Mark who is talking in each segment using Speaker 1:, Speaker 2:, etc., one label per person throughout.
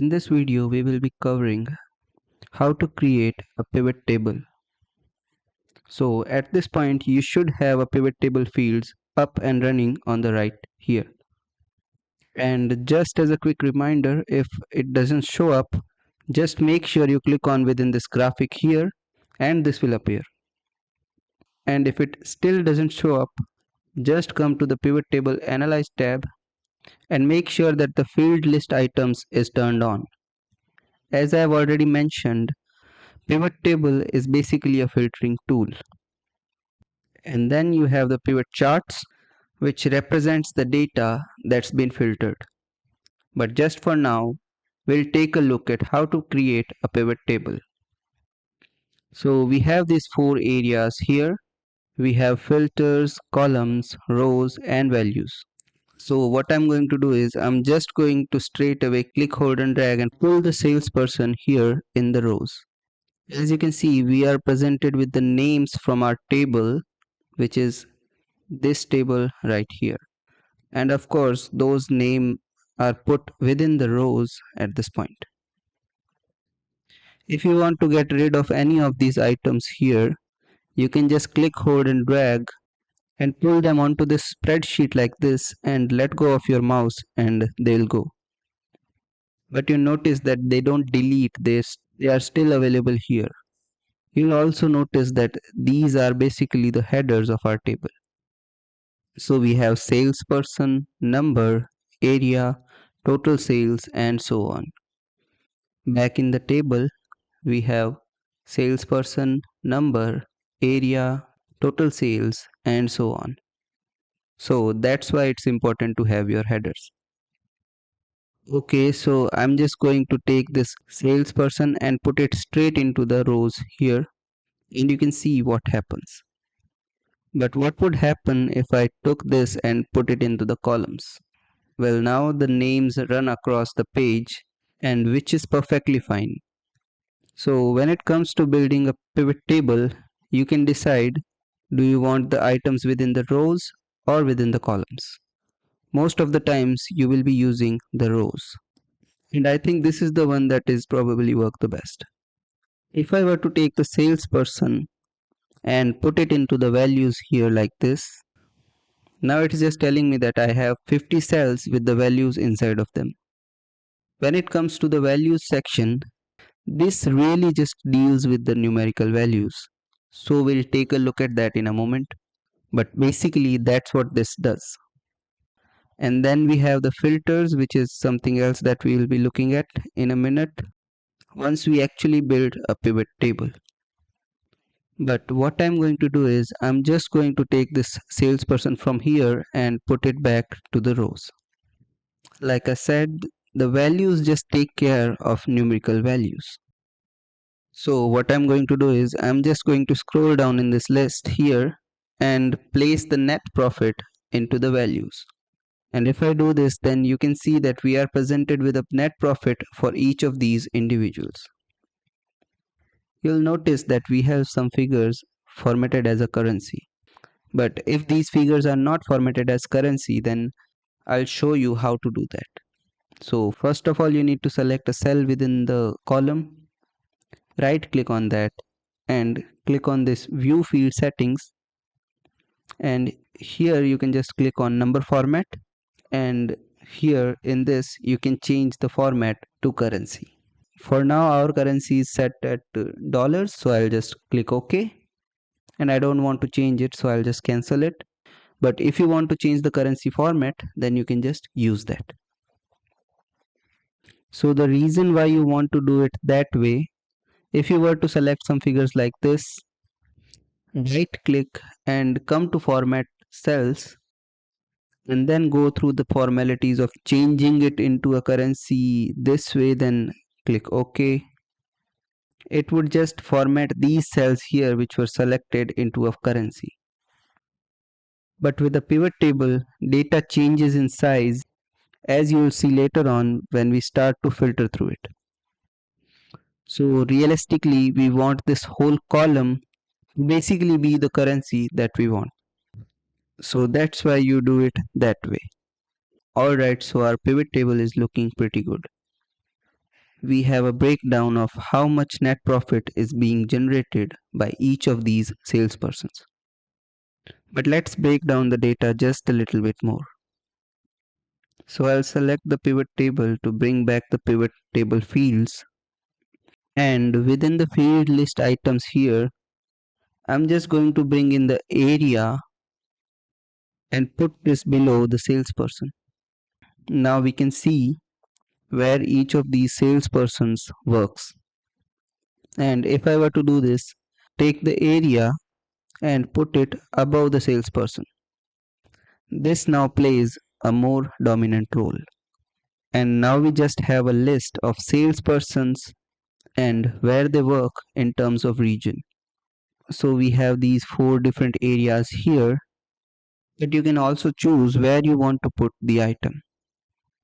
Speaker 1: In this video, we will be covering how to create a pivot table. So at this point, you should have a pivot table fields up and running on the right here. And just as a quick reminder, if it doesn't show up, just make sure you click on within this graphic here and this will appear. And if it still doesn't show up, just come to the pivot table analyze tab and make sure that the field list items is turned on. As I have already mentioned, pivot table is basically a filtering tool. And then you have the pivot charts, which represents the data that's been filtered. But just for now, we'll take a look at how to create a pivot table. So we have these four areas here. We have filters, columns, rows, and values. So what I'm going to do is I'm just going to straight away click, hold and drag and pull the salesperson here in the rows. As you can see, we are presented with the names from our table, which is this table right here. And of course, those names are put within the rows at this point. If you want to get rid of any of these items here, you can just click, hold and drag and pull them onto this spreadsheet like this and let go of your mouse and they'll go. But you notice that they don't delete this, they are still available here. You'll also notice that these are basically the headers of our table. So we have salesperson, number, area, total sales and so on. Back in the table, we have salesperson, number, area, total sales and so on. So that's why it's important to have your headers. Okay, so I'm just going to take this salesperson and put it straight into the rows here and you can see what happens. But what would happen if I took this and put it into the columns? Well, now the names run across the page and which is perfectly fine. So when it comes to building a pivot table, you can decide, do you want the items within the rows or within the columns? Most of the times you will be using the rows. And I think this is the one that is probably work the best. If I were to take the salesperson and put it into the values here like this, now it is just telling me that I have 50 cells with the values inside of them. When it comes to the values section, this really just deals with the numerical values. So we'll take a look at that in a moment. But basically that's what this does. And then we have the filters, which is something else that we will be looking at in a minute once we actually build a pivot table. But what I'm going to do is I'm just going to take this salesperson from here and put it back to the rows. Like I said, the values just take care of numerical values. So what I'm going to do is I'm just going to scroll down in this list here and place the net profit into the values. And if I do this, then you can see that we are presented with a net profit for each of these individuals. You'll notice that we have some figures formatted as a currency. But if these figures are not formatted as currency, then I'll show you how to do that. So first of all, you need to select a cell within the column, right click on that and click on this view field settings, and here you can just click on number format, and here in this you can change the format to currency. For now our currency is set at dollars, so I'll just click OK, and I don't want to change it, so I'll just cancel it. But if you want to change the currency format, then you can just use that. So the reason why you want to do it that way, if you were to select some figures like this, right click and come to format cells and then go through the formalities of changing it into a currency this way, then click OK. It would just format these cells here which were selected into a currency. But with a pivot table, data changes in size, as you will see later on when we start to filter through it. So realistically, we want this whole column to basically be the currency that we want. So that's why you do it that way. Alright, so our pivot table is looking pretty good. we have a breakdown of how much net profit is being generated by each of these salespersons. But let's break down the data just a little bit more. So I'll select the pivot table to bring back the pivot table fields, and within the field list items here, I'm just going to bring in the area and put this below the salesperson. Now we can see where each of these salespersons works. And if I were to do this, take the area and put it above the salesperson. This now plays a more dominant role. And now we just have a list of salespersons and where they work in terms of region. So we have these 4 different areas here, but you can also choose where you want to put the item.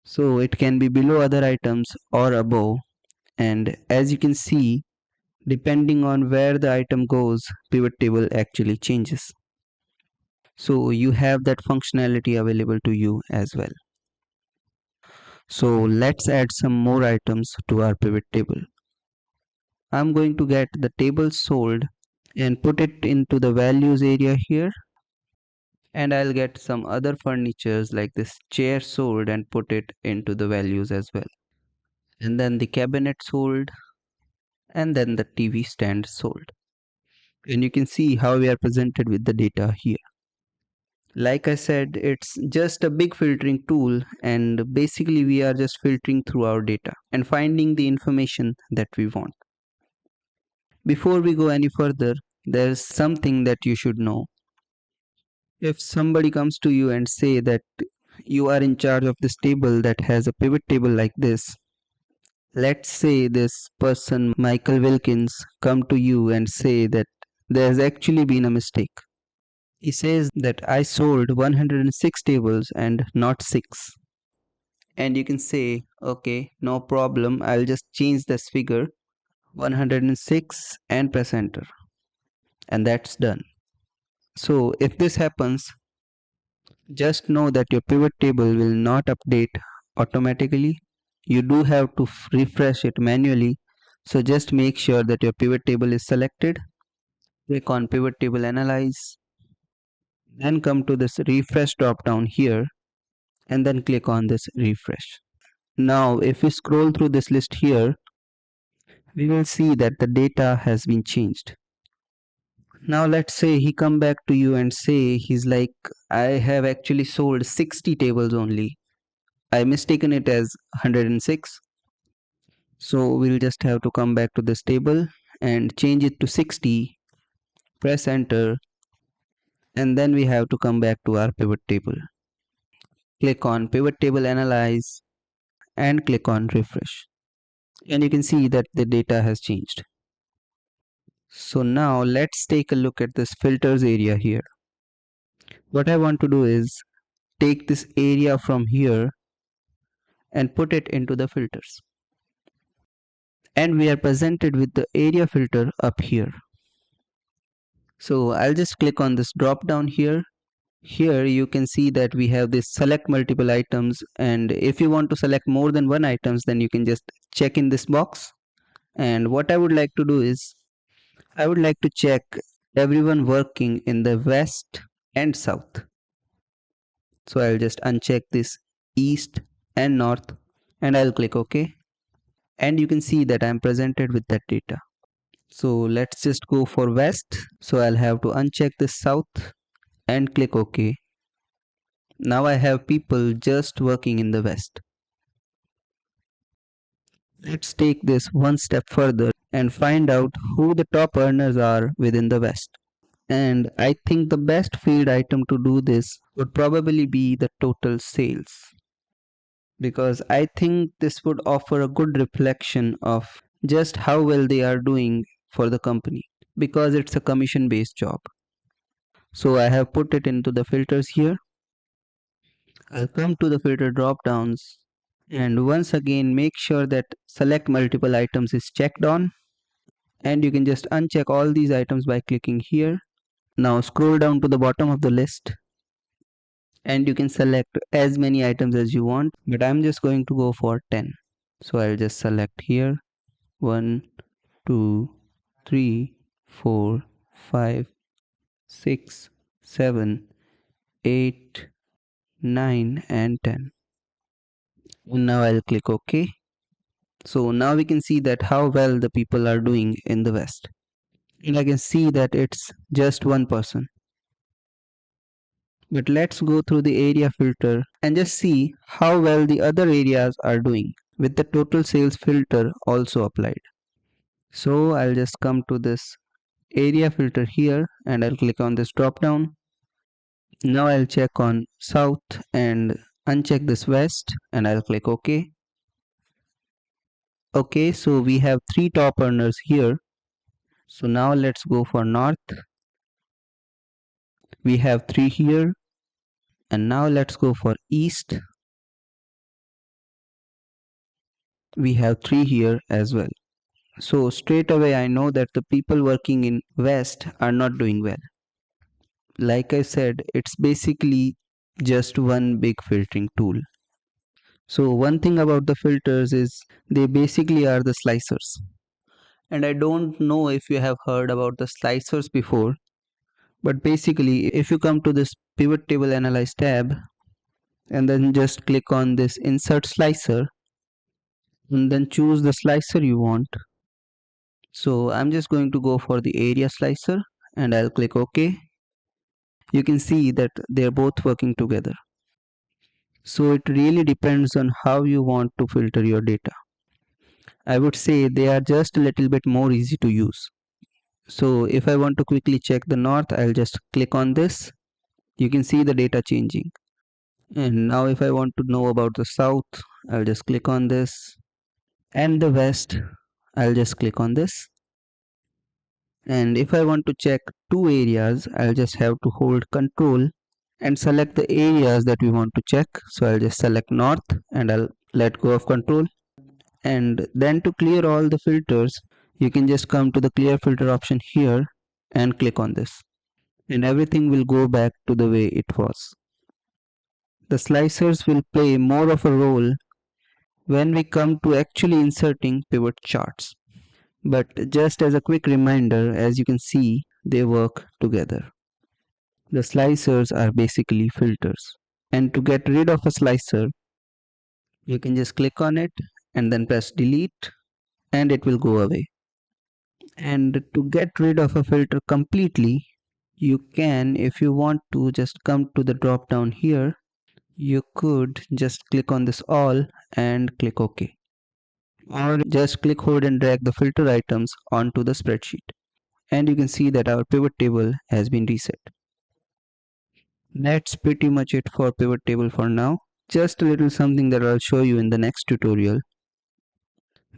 Speaker 1: So it can be below other items or above, and as you can see, depending on where the item goes, pivot table actually changes. So you have that functionality available to you as well. So let's add some more items to our pivot table. I'm going to get the table sold and put it into the values area here, and I'll get some other furnitures like this chair sold and put it into the values as well, and then the cabinet sold, and then the TV stand sold. And you can see how we are presented with the data here. Like I said, it's just a big filtering tool, and basically we are just filtering through our data and finding the information that we want. Before we go any further, there's something that you should know. If somebody comes to you and say that you are in charge of this table that has a pivot table like this, let's say this person Michael Wilkins come to you and say that there's actually been a mistake. He says that I sold 106 tables and not 6. And you can say, okay, no problem, I'll just change this figure 106 and press enter. And that's done. So if this happens, just know that your pivot table will not update automatically. You do have to refresh it manually. So just make sure that your pivot table is selected. Click on pivot table analyze. Then come to this refresh drop down here, and then click on this refresh. Now if we scroll through this list here, we will see that the data has been changed. Now let's say he come back to you and say he's like, I have actually sold 60 tables only. I mistaken it as 106. So we'll just have to come back to this table and change it to 60, press enter, and then we have to come back to our pivot table. Click on pivot table analyze and click on refresh. And you can see that the data has changed. So now let's take a look at this filters area here. What I want to do is take this area from here and put it into the filters. And we are presented with the area filter up here. So I'll just click on this drop down here. Here you can see that we have this select multiple items, and if you want to select more than one items, then you can just check in this box. And what I would like to do is I would like to check everyone working in the west and south. So I'll just uncheck this east and north, and I'll click OK. And you can see that I'm presented with that data. So let's just go for west. So I'll have to uncheck this south and click OK. Now I have people just working in the west. Let's take this one step further and find out who the top earners are within the west. And I think the best field item to do this would probably be the total sales, because I think this would offer a good reflection of just how well they are doing for the company, because it's a commission based job. So I have put it into the filters here. I'll come to the filter drop downs, and once again make sure that select multiple items is checked on, and you can just uncheck all these items by clicking here. Now scroll down to the bottom of the list and you can select as many items as you want, but I'm just going to go for 10. So I'll just select here 1, 2, 3, 4, 5, 6, 7, 8, 9 and 10. And now I'll click OK. So now we can see that how well the people are doing in the West. And I can see that it's just one person. But let's go through the area filter and just see how well the other areas are doing with the total sales filter also applied. So I'll just come to this area filter here and I'll click on this drop down. Now I'll check on south and uncheck this west and I'll click OK. Okay, so we have 3 top earners here. So now let's go for north. We have 3 here. And now let's go for east. We have 3 here as well. So straight away I know that the people working in west are not doing well. Like I said, it's basically just one big filtering tool. So one thing about the filters is they basically are the slicers. And I don't know if you have heard about the slicers before, but basically if you come to this pivot table analyze tab and then just click on this insert slicer and then choose the slicer you want. So I'm just going to go for the area slicer and I'll click OK. You can see that they're both working together. So it really depends on how you want to filter your data. I would say they are just a little bit more easy to use. So if I want to quickly check the north, I'll just click on this. You can see the data changing. And now if I want to know about the south, I'll just click on this. And the west, I'll just click on this. And if I want to check 2 areas, I'll just have to hold control and select the areas that we want to check. So I'll just select north and I'll let go of control. And then to clear all the filters, you can just come to the clear filter option here and click on this. And everything will go back to the way it was. The slicers will play more of a role when we come to actually inserting pivot charts. But just as a quick reminder, as you can see, they work together. The slicers are basically filters. And to get rid of a slicer, you can just click on it and then press delete and it will go away. And to get rid of a filter completely, you can, if you want to, just come to the drop down here. You could just click on this all and click OK. Or just click, hold and drag the filter items onto the spreadsheet. And you can see that our pivot table has been reset. That's pretty much it for pivot table for now. Just a little something that I'll show you in the next tutorial.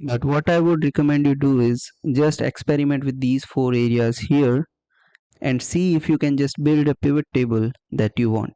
Speaker 1: But what I would recommend you do is just experiment with these 4 areas here and see if you can just build a pivot table that you want.